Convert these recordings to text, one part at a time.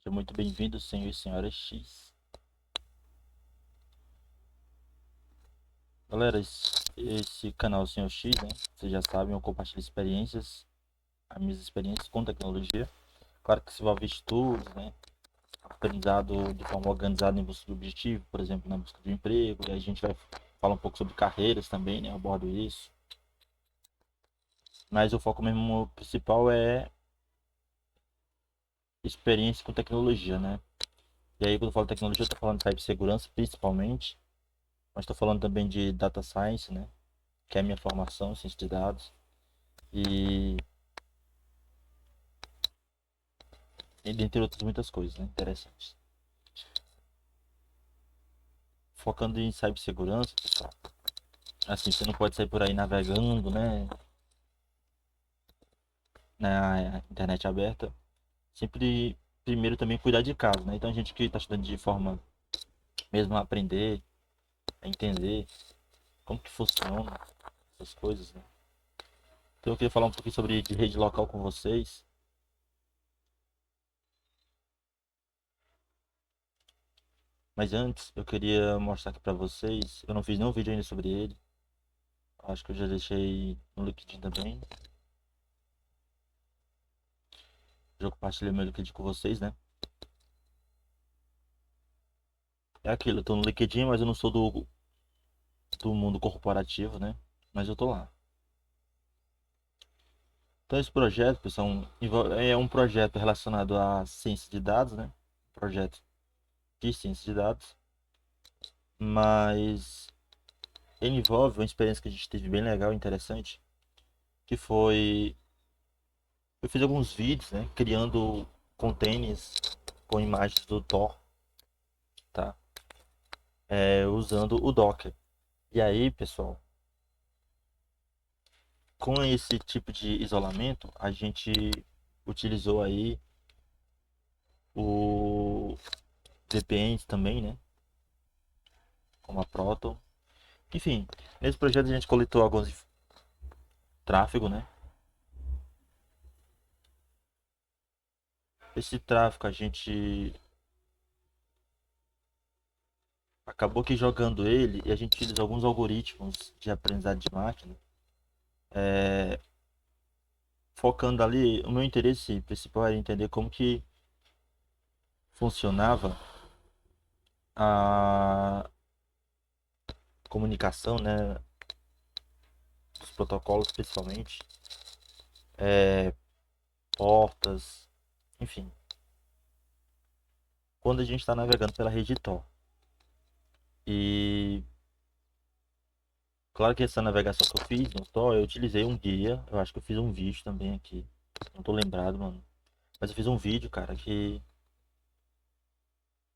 Seja muito bem-vindo, senhor e senhora X. Galera, esse canal Senhor X, né? Vocês já sabem, eu compartilho experiências, as minhas experiências com tecnologia. Claro que se envolve estudos, né? Aprendizado de forma organizada em busca de objetivo, por exemplo, na busca de um emprego. E aí a gente vai falar um pouco sobre carreiras também, né? Eu abordo isso. Mas o foco mesmo principal é experiência com tecnologia, né? E aí, quando eu falo tecnologia, eu tô falando de cibersegurança, principalmente. Mas estou falando também de data science, né? Que é a minha formação, ciência de dados. E, e dentre outras muitas coisas, né? Interessantes. Focando em cibersegurança, pessoal. Assim, você não pode sair por aí navegando, né? Na internet aberta. Sempre, primeiro também cuidar de casa, né? Então a gente que está estudando de forma mesmo a aprender, a entender como que funciona essas coisas, né? Então eu queria falar um pouquinho sobre de rede local com vocês. Mas antes, eu queria mostrar aqui pra vocês. Eu não fiz nenhum vídeo ainda sobre ele. Acho que eu já deixei no LinkedIn também. Já compartilhei meu LinkedIn com vocês, né? É aquilo, eu tô no LinkedIn, mas eu não sou do mundo corporativo, né? Mas eu tô lá. Então esse projeto, pessoal, é um projeto relacionado à ciência de dados, né? Projeto de ciência de dados. Mas ele envolve uma experiência que a gente teve bem legal e interessante. Que foi... Eu fiz alguns vídeos, né? Criando containers com imagens do Thor, tá? Usando o Docker. E aí, pessoal, com esse tipo de isolamento, a gente utilizou aí o VPNs também, né? Como a Proton. Enfim, nesse projeto a gente coletou alguns tráfego, né? Esse tráfego a gente acabou que jogando ele e a gente utilizou alguns algoritmos de aprendizado de máquina. Focando ali, o meu interesse principal era entender como que funcionava a comunicação, né? Os protocolos principalmente, portas, enfim, quando a gente está navegando pela rede Tor. E claro que essa navegação que eu fiz no Tor, eu utilizei um guia, eu acho que eu fiz um vídeo também aqui, não tô lembrado, mano. Mas eu fiz um vídeo, cara, que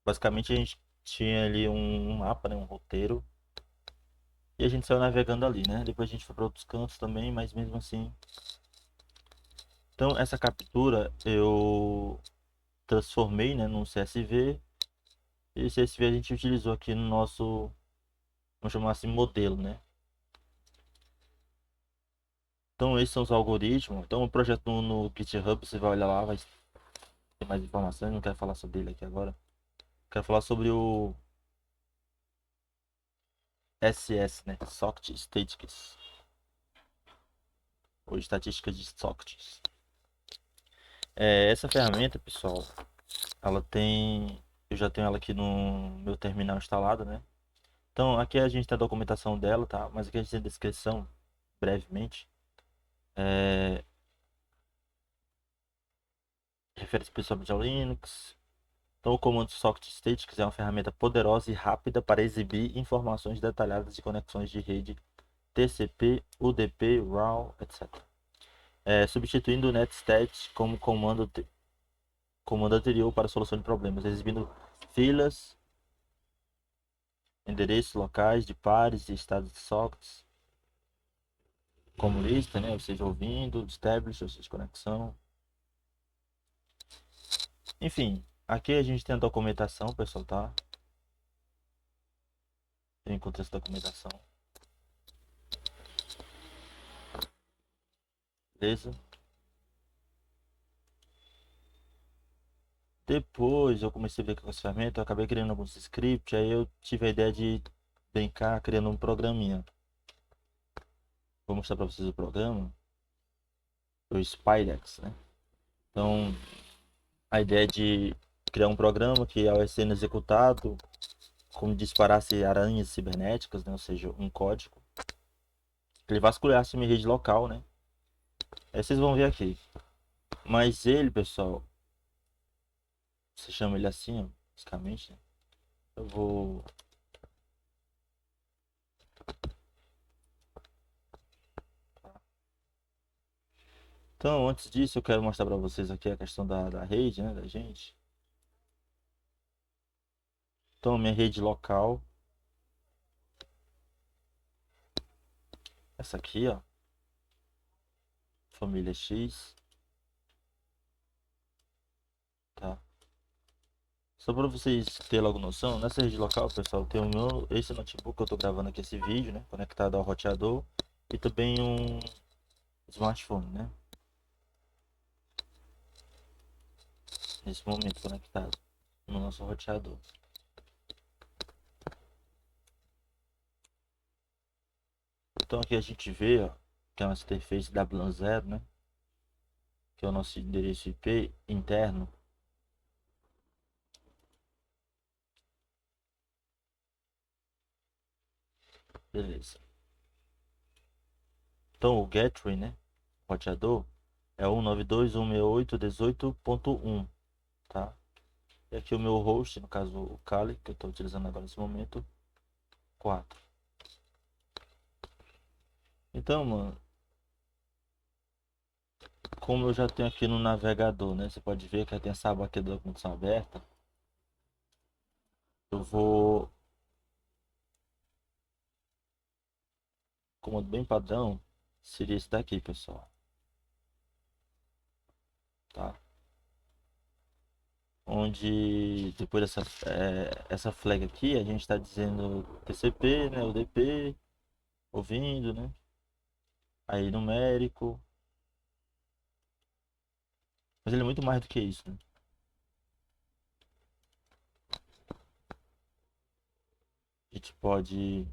basicamente a gente tinha ali um mapa, né, um roteiro, e a gente saiu navegando ali, né? Depois a gente foi para outros cantos também, mas mesmo assim. Então essa captura eu transformei, né, num CSV, e esse CSV a gente utilizou aqui no nosso, vamos chamar assim, modelo, né? Então esses são os algoritmos. Então o projeto no GitHub, você vai olhar lá, vai ter mais informações. Não quero falar sobre ele aqui agora. Quero falar sobre o SS, né? Socket Statistics. Ou estatística de sockets. Essa ferramenta, pessoal, ela tem... Eu já tenho ela aqui no meu terminal instalado, né? Então aqui a gente tem a documentação dela, tá? Mas aqui a gente tem a descrição, brevemente. É... Refere-se principalmente ao Linux. Então, o comando Socket Statistics é uma ferramenta poderosa e rápida para exibir informações detalhadas de conexões de rede TCP, UDP, RAW, etc. Substituindo o netstat como comando anterior para a solução de problemas, exibindo filas, endereços locais de pares e estados de sockets, como lista, né? Ou seja, ouvindo, establish, ou seja, conexão. Enfim, aqui a gente tem a documentação, pessoal, tá? Eu encontrei essa documentação. Beleza? Depois eu comecei a ver com essa ferramenta, eu acabei criando alguns scripts, aí eu tive a ideia de brincar criando um programinha. Vou mostrar para vocês o programa, o Spidex, né? Então, a ideia é de criar um programa que ao sendo executado, como disparasse aranhas cibernéticas, né? Ou seja, um código, que ele vasculhasse minha rede local, né? Aí vocês vão ver aqui. Mas ele, pessoal, você chama ele assim, ó, basicamente, né? Eu vou... Então, antes disso, eu quero mostrar para vocês aqui a questão da rede, né, da gente. Então, minha rede local, essa aqui, ó, família X, tá? Só para vocês terem logo noção, nessa rede local, pessoal, tem esse notebook que eu tô gravando aqui esse vídeo, né, conectado ao roteador, e também um smartphone, né, nesse momento conectado no nosso roteador. Então aqui a gente vê, ó, que é a nossa interface WLAN 0, né, que é o nosso endereço IP interno. Beleza. Então o gateway, né, roteador, é 192.168.18.1, tá? E aqui o meu host, no caso o Kali, que eu estou utilizando agora nesse momento, 4. Então, mano, como eu já tenho aqui no navegador, né? Você pode ver que já tem essa aba aqui da documentação aberta. Eu vou... Comando bem padrão seria esse daqui, pessoal. Tá? Onde depois dessa essa flag aqui, a gente está dizendo TCP, né? UDP, ouvindo, né? Aí numérico. Mas ele é muito mais do que isso, né? A gente pode...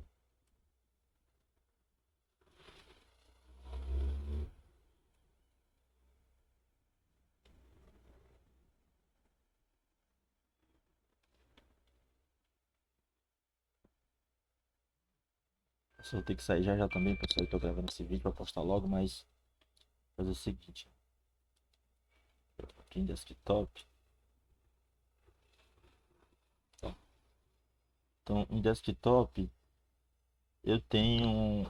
Só vou ter que sair já já também, pessoal. Eu tô gravando esse vídeo para postar logo, mas fazer o seguinte. Aqui em desktop. Ó. Então, em desktop, eu tenho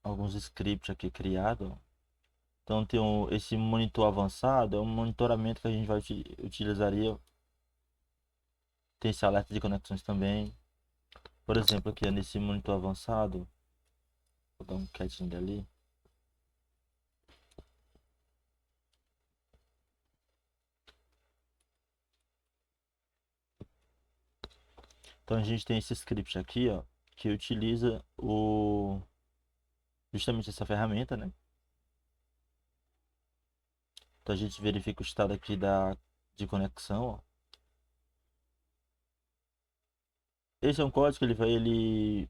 alguns scripts aqui criados. Então, tem esse monitor avançado, é um monitoramento que a gente vai utilizaria. Tem esse alerta de conexões também. Por exemplo, aqui nesse monitor avançado, vou dar um catching ali. Então, a gente tem esse script aqui, ó, que utiliza justamente essa ferramenta, né? Então, a gente verifica o estado aqui de conexão, ó. Esse é um código que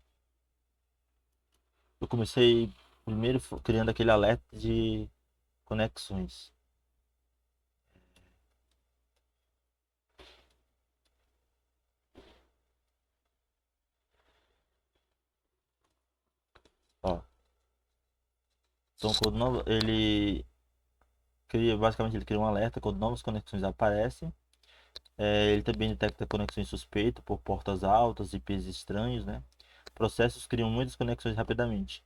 eu comecei primeiro criando aquele alerta de conexões. Ó, então quando basicamente ele cria um alerta quando novas conexões aparecem. Ele também detecta conexões suspeitas por portas altas, IPs estranhos, né? Processos criam muitas conexões rapidamente.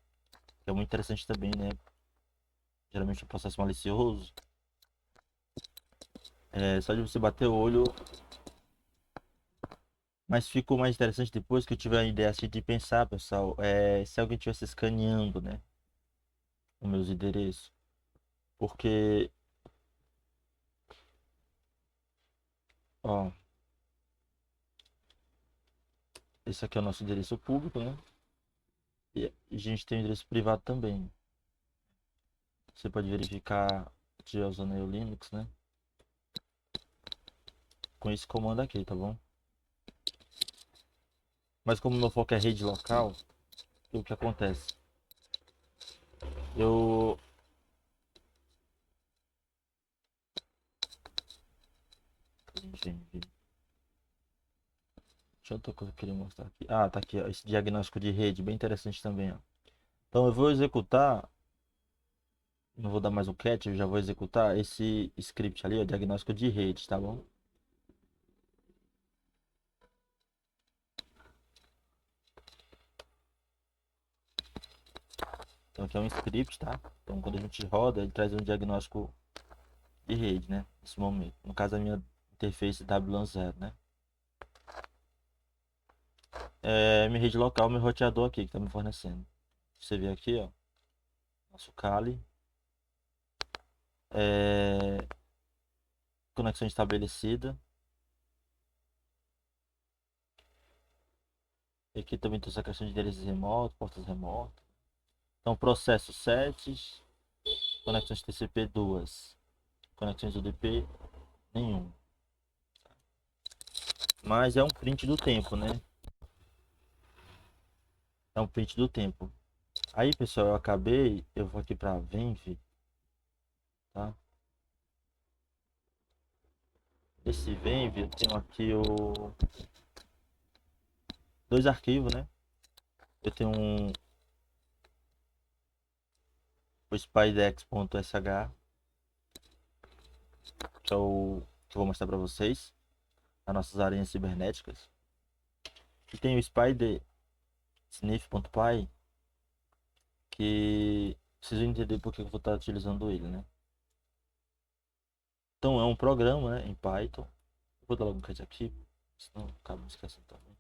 Que é muito interessante também, né? Geralmente um processo malicioso. Só de você bater o olho. Mas ficou mais interessante depois que eu tive a ideia assim, de pensar, pessoal. Se alguém estivesse escaneando, né? Os meus endereços. Porque, ó, esse aqui é o nosso endereço público, né? E a gente tem o endereço privado também. Você pode verificar se estiver usando aí o Linux, né? com esse comando aqui, tá bom? Mas como meu foco é rede local, o que acontece? Eu... Deixa eu ver o que eu queria mostrar aqui. Ah, tá aqui, ó, esse diagnóstico de rede, bem interessante também, ó. Então eu vou executar, não vou dar mais o cat, eu já vou executar esse script ali, ó, diagnóstico de rede, tá bom? Então aqui é um script, tá? Então quando a gente roda, ele traz um diagnóstico de rede, né? Nesse momento. No caso, a minha interface W10, né? É minha rede local, meu roteador aqui que tá me fornecendo. Você vê aqui, ó, nosso Kali. É... Conexão estabelecida. E aqui também tem essa questão de endereços remotos, portas remotas. Então, processo sets, conexões TCP 2, conexões UDP nenhum. Mas é um print do tempo, né? É um print do tempo. Aí, pessoal, eu acabei, eu vou aqui para Venv, tá? Esse Venv, eu tenho aqui dois arquivos, né? Eu tenho o spidex.sh, que é o que eu vou mostrar para vocês, as nossas aranhas cibernéticas. E tem o spider sniff.py, que vocês vão entender porque eu vou estar utilizando ele, né? Então é um programa, né, em Python. Vou dar logo um cut aqui, senão acabo me esquecendo também.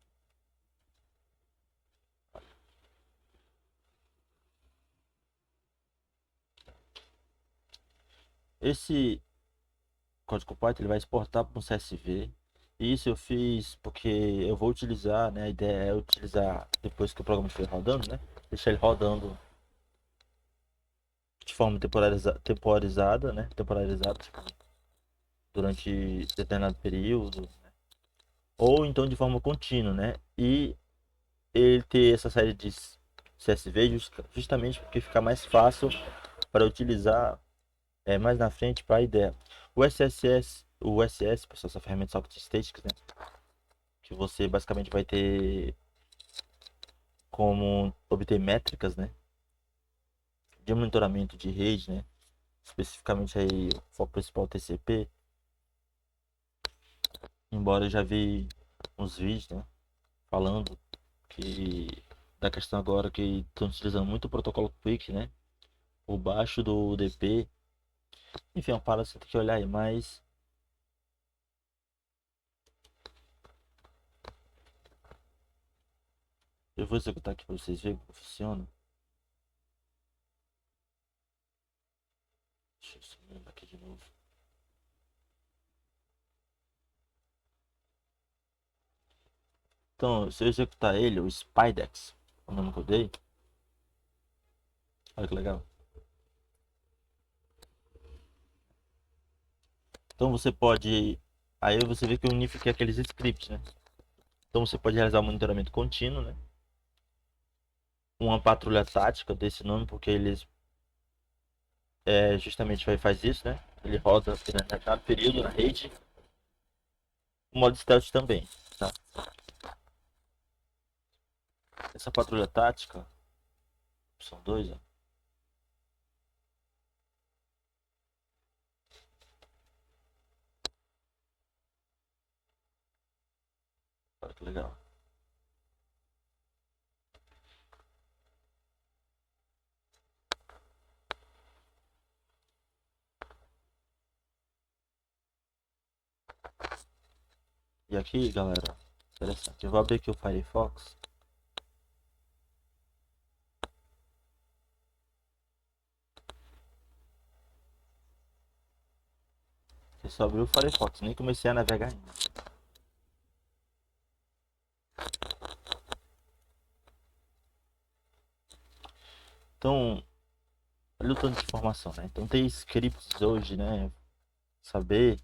Esse código Python ele vai exportar para um CSV. E isso eu fiz porque eu vou utilizar, né? A ideia é utilizar depois que o programa estiver rodando, né? Deixar ele rodando de forma temporizada, né? Temporalizada, tipo, durante determinado período, né? Ou então de forma contínua, né? E ele ter essa série de CSV justamente porque fica mais fácil para utilizar mais na frente para a ideia. O SS, pessoal, essa ferramenta de socket statistics, né? Que você basicamente vai ter como obter métricas, né? De monitoramento de rede, né? Especificamente aí o foco principal TCP. Embora eu já vi uns vídeos, né? Falando que da questão agora que estão utilizando muito o protocolo Quick, né? Por baixo do UDP. Enfim, é uma parada que você tem que olhar aí, mas eu vou executar aqui para vocês verem como funciona. Deixa eu sumir aqui de novo. Então, se eu executar ele, o Spidex, o nome que eu dei, olha que legal. Então você pode, aí você vê que eu unifiquei aqueles scripts, né? Então você pode realizar um monitoramento contínuo, né? Uma patrulha tática desse nome, porque eles justamente faz isso, né? Ele roda em determinado período na rede. O modo stealth também, tá? Essa patrulha tática, são dois, ó. Olha que legal. E aqui, galera, interessante. Eu vou abrir aqui o Firefox. Eu só abri o Firefox, nem comecei a navegar ainda. Então, olha o tanto de informação, né? Então tem scripts hoje, né? Saber,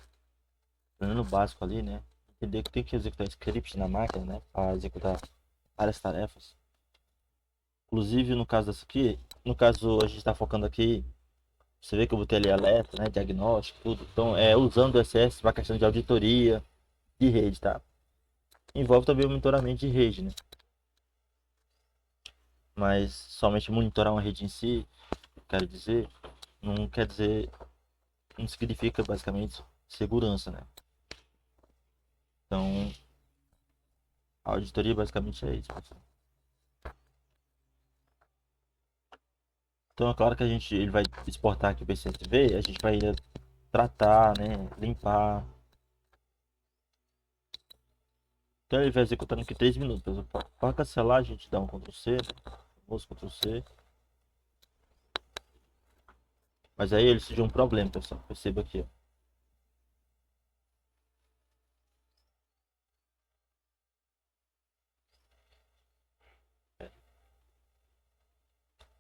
no básico ali, né? entender que tem que executar script na máquina, né? Para executar várias tarefas. Inclusive no caso dessa aqui, no caso a gente está focando aqui, você vê que eu botei ali alerta, né? Diagnóstico, tudo. Então é usando o SS para questão de auditoria de rede, tá? Envolve também o monitoramento de rede, né? Mas somente monitorar uma rede em si, quero dizer, não quer dizer, não significa basicamente segurança, né? Então, a auditoria basicamente é isso, pessoal. Então é claro que ele vai exportar aqui o PCSV, a gente vai tratar, né, limpar. Então ele vai executando aqui 3 minutos, pessoal. Para cancelar a gente dá um Ctrl C, famoso Ctrl C. Mas aí ele surgiu um problema, pessoal. Perceba aqui, ó.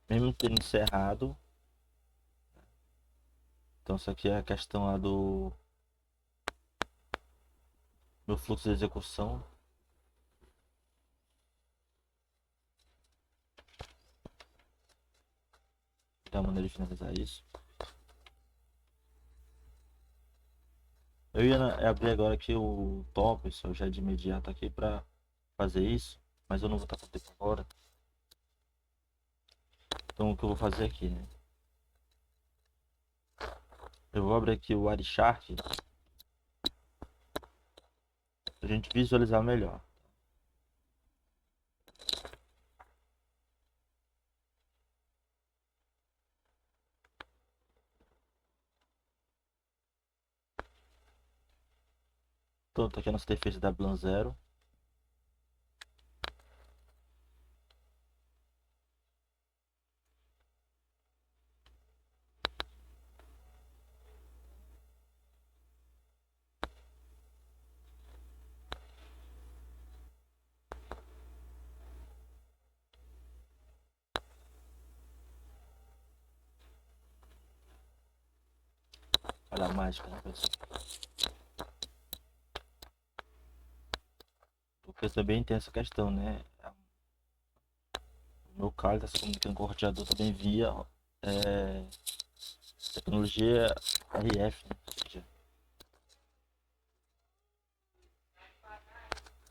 Mesmo tendo encerrado. Então isso aqui é a questão lá do meu fluxo de execução. Da maneira de finalizar isso. Eu ia abrir agora aqui o top, pessoal, já de imediato aqui para fazer isso. Mas eu não vou estar com tempo agora. Então o que eu vou fazer aqui, né? Eu vou abrir aqui o Wireshark pra gente visualizar melhor. Então tá aqui a nossa defesa da Blan 0. Olha a mágica, né, pessoal? Porque também tem essa questão, né? O meu calo está se comunicando com o roteador também via é, tecnologia RF, né? Ou seja,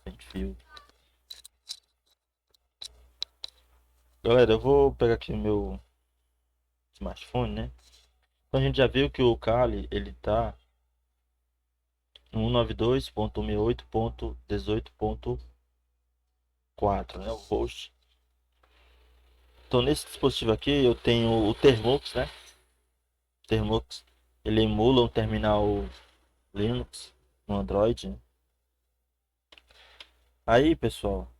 sem fio. Galera, eu vou pegar aqui o meu smartphone, né? Então a gente já viu que o Kali ele tá no 192.168.18.4, né? O host. Então nesse dispositivo aqui eu tenho o Termux, né? Termux, ele emula um terminal Linux no Android, né? Aí, pessoal,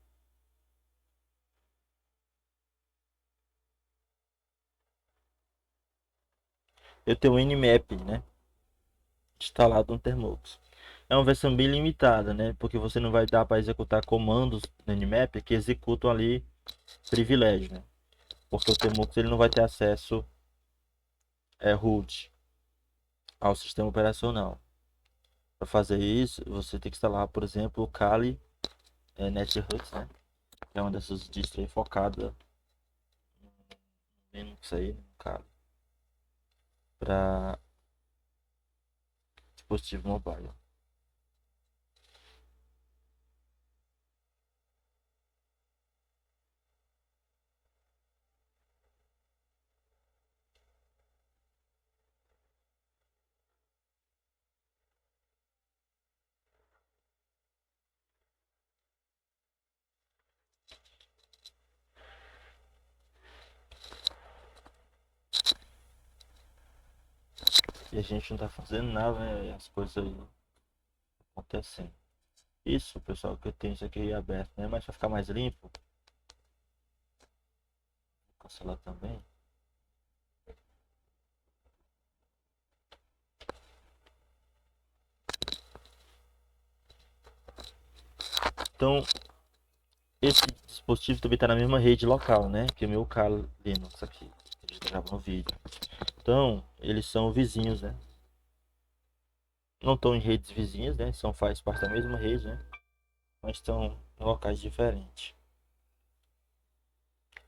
eu tenho o Nmap, né? Instalado no Termux. É uma versão bem limitada, né? Porque você não vai dar para executar comandos no Nmap que executam ali privilégio, né? Porque o Termux ele não vai ter acesso root ao sistema operacional. Para fazer isso, você tem que instalar, por exemplo, o Kali NetHut, né? Que é uma dessas distros focada no Linux aí, no Kali, para dispositivo mobile. E a gente não tá fazendo nada, né? E as coisas aí acontecendo. Isso, pessoal, que eu tenho isso aqui aberto, né? Mas para ficar mais limpo, vou cancelar também. Então, esse dispositivo também está na mesma rede local, né? Que o meu Kali Linux aqui. A gente tá gravando vídeo. Então, eles são vizinhos, né? não estão em redes vizinhas, né? Faz parte da mesma rede, né? Mas estão em locais diferentes.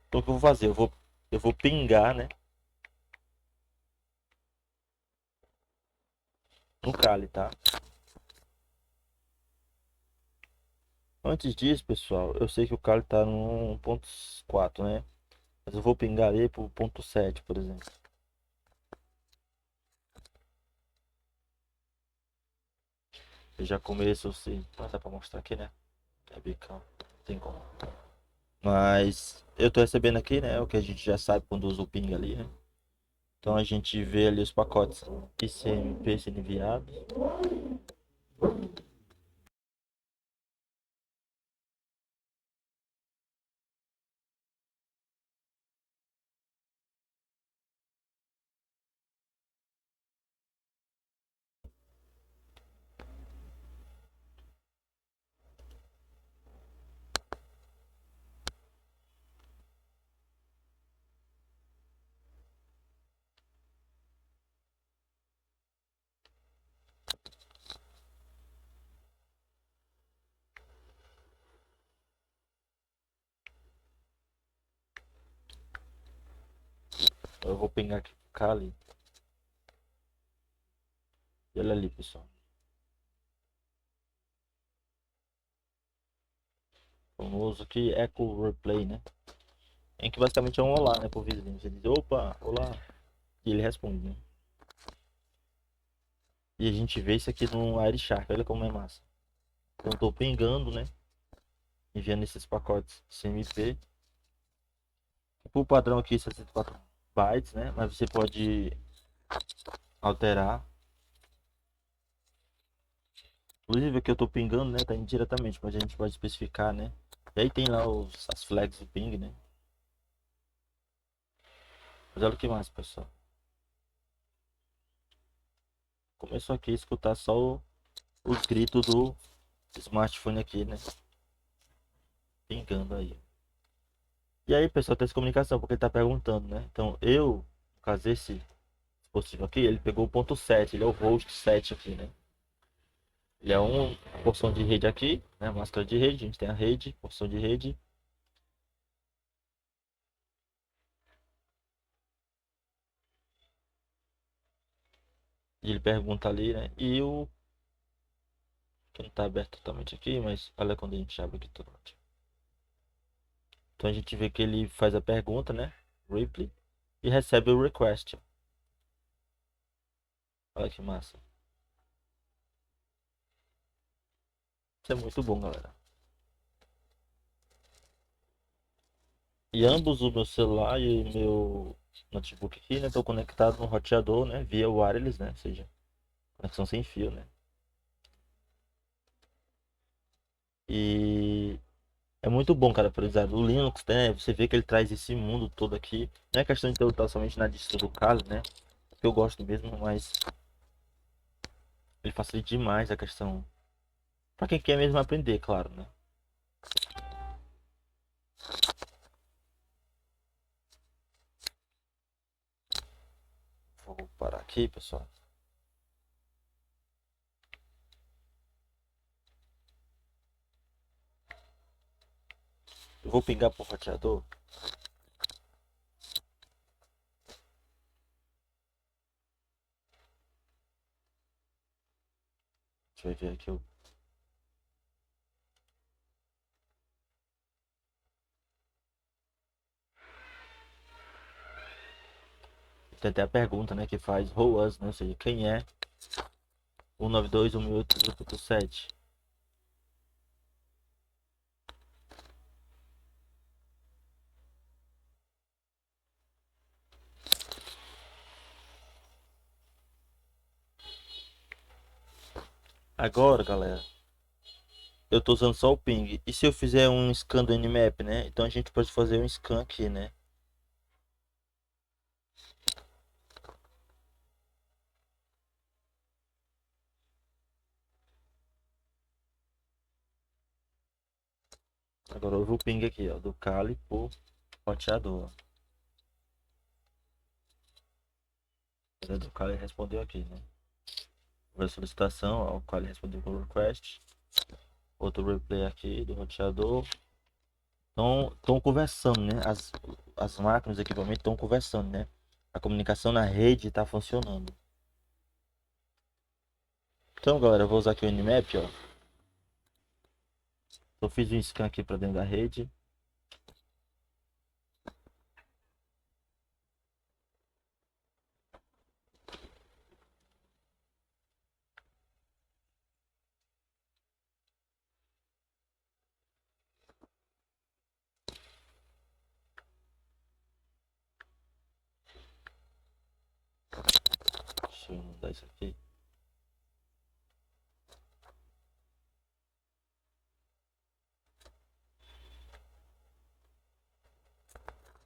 Então o que eu vou fazer? Eu vou pingar, né? No Kali, tá? Antes disso, pessoal, eu sei que o Kali tá no 1.4, né? Mas eu vou pingar ali pro ponto 7, por exemplo. Eu já começo assim. Dá pra mostrar aqui, né? É bicão. Não tem como. Mas eu tô recebendo aqui, né? O que a gente já sabe quando usa o ping ali, né? Então a gente vê ali os pacotes ICMP sendo enviados. Eu vou pingar aqui pro Kali. E olha ali, pessoal. Famoso aqui Echo Replay, né? Em que basicamente é um olá, né, pro vizinho. Você diz, opa, olá. E ele responde, né? E a gente vê isso aqui no Airshark, olha como é massa. Então eu tô pingando, né? Enviando esses pacotes CMP. O padrão aqui 64 bytes, né? Mas você pode alterar. Inclusive aqui eu tô pingando, né? Tá indo diretamente, mas a gente pode especificar, né? E aí tem lá as flags do ping, né? Mas olha o que mais, pessoal. Começou aqui a escutar só os gritos do smartphone aqui, né? Pingando aí. E aí, pessoal, tem essa comunicação, porque ele tá perguntando, né? Então, no caso, esse dispositivo aqui, ele pegou o ponto 7, ele é o host 7 aqui, né? Ele é uma porção de rede aqui, né? Máscara de rede, a gente tem a rede, porção de rede. E ele pergunta ali, né? Que não tá aberto totalmente aqui, mas olha quando a gente abre aqui tudo. Então a gente vê que ele faz a pergunta, né? Reply. E recebe o request. Olha que massa. Isso é muito bom, galera. E ambos, o meu celular e o meu notebook aqui, né? Estão conectados no roteador, né? Via wireless, né? Ou seja, conexão sem fio, né? E é muito bom, cara, por exemplo, o Linux, né? Você vê que ele traz esse mundo todo aqui. Não é questão de ter lutar somente na distro do Kali, né? Que eu gosto mesmo, mas ele facilita demais a questão. Pra quem quer mesmo aprender, claro, né? Vou parar aqui, pessoal. Eu vou pingar pro roteador. Deixa eu ver aqui. Tem até a pergunta, né? Que faz who was, né? Ou seja, quem é 192.168.7. Agora, galera, eu tô usando só o ping. E se eu fizer um scan do Nmap, né? Então a gente pode fazer um scan aqui, né? Agora eu vou o ping aqui, ó, do Kali pro roteador. O do Kali respondeu aqui, né? a solicitação ao qual ele respondeu com o request. Outro replay aqui do roteador. Então, estão conversando, né? As máquinas, os equipamentos estão conversando, né? A comunicação na rede está funcionando. Então, galera, eu vou usar aqui o Nmap, ó. Eu fiz um scan aqui para dentro da rede. Deixa eu mudar isso aqui.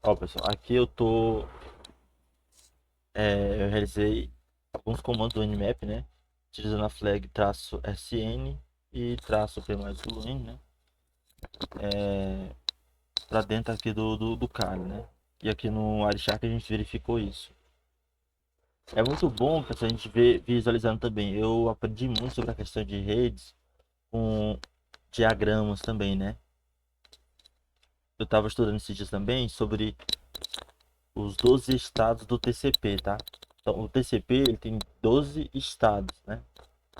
Ó, pessoal, aqui eu realizei alguns comandos do Nmap, né? Utilizando a flag "-sn" e "-p mais -n", né? Para dentro aqui do cara, né? E aqui no Arishark a gente verificou isso. É muito bom para a gente ver visualizando também. Eu aprendi muito sobre a questão de redes com diagramas também, né? Eu estava estudando esses dias também sobre os 12 estados do TCP, tá? Então, o TCP ele tem 12 estados, né?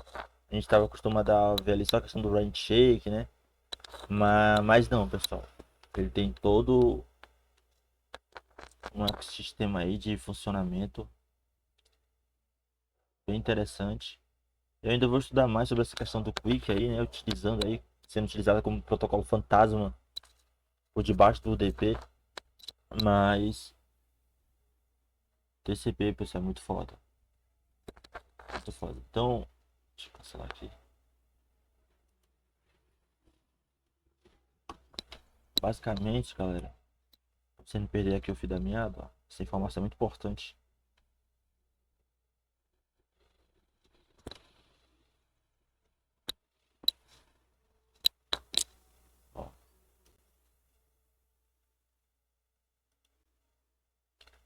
A gente estava acostumado a ver ali só a questão do handshake, né? Mas não, pessoal. Ele tem todo um ecossistema aí de funcionamento bem interessante. Eu ainda vou estudar mais sobre essa questão do Quick aí, né? Utilizando aí, sendo utilizada como protocolo fantasma por debaixo do UDP. Mas TCP, pessoal, é muito foda. Muito foda. Então, deixa eu cancelar aqui. Basicamente, galera, pra você não perder aqui o fio da meada, ó, essa informação é muito importante. Ó,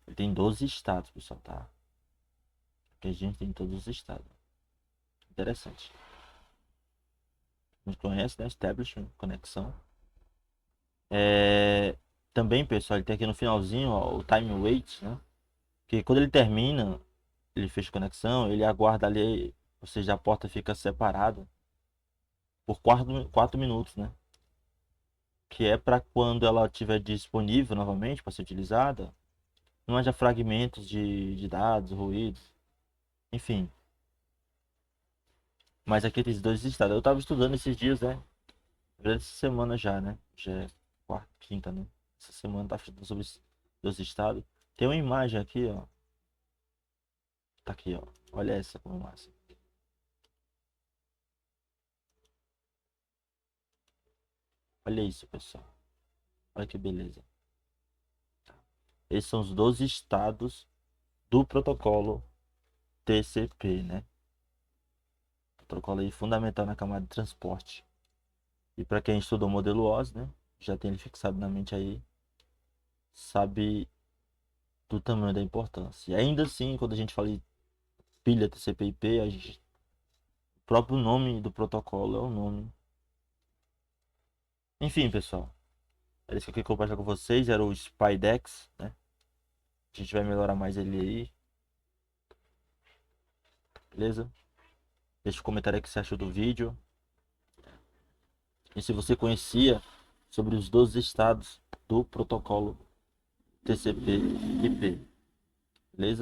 ele tem 12 estados, pessoal, tá? Porque a gente tem todos os estados. Interessante. A gente conhece, né? Establishment, conexão. É... Também, pessoal, ele tem aqui no finalzinho, ó, o time wait, né? Que quando ele termina, ele fecha conexão, ele aguarda ali, ou seja, a porta fica separada por 4 minutos, né? Que é para quando ela estiver disponível novamente para ser utilizada, não haja fragmentos de dados, ruídos, enfim. Mas aqui tem esses dois estados. Eu estava estudando esses dias, né? Na verdade, essa semana já, né? Já é quarta, quinta, né? Essa semana tá estudando sobre esses dois estados. Tem uma imagem aqui, ó. Tá aqui, ó. Olha essa como massa. Olha isso, pessoal. Olha que beleza. Esses são os 12 estados do protocolo TCP, né? Protocolo aí fundamental na camada de transporte. E para quem estudou o modelo OS, né? Já tem ele fixado na mente aí, sabe do tamanho da importância. E ainda assim, quando a gente fala de pilha TCP/IP, o próprio nome do protocolo é o nome. Enfim, pessoal, é isso que eu queria compartilhar com vocês. Era o Spydex, né? A gente vai melhorar mais ele aí, beleza? Deixa um comentário aí o que você achou do vídeo. E se você conhecia sobre os 12 estados do protocolo TCP/IP, beleza?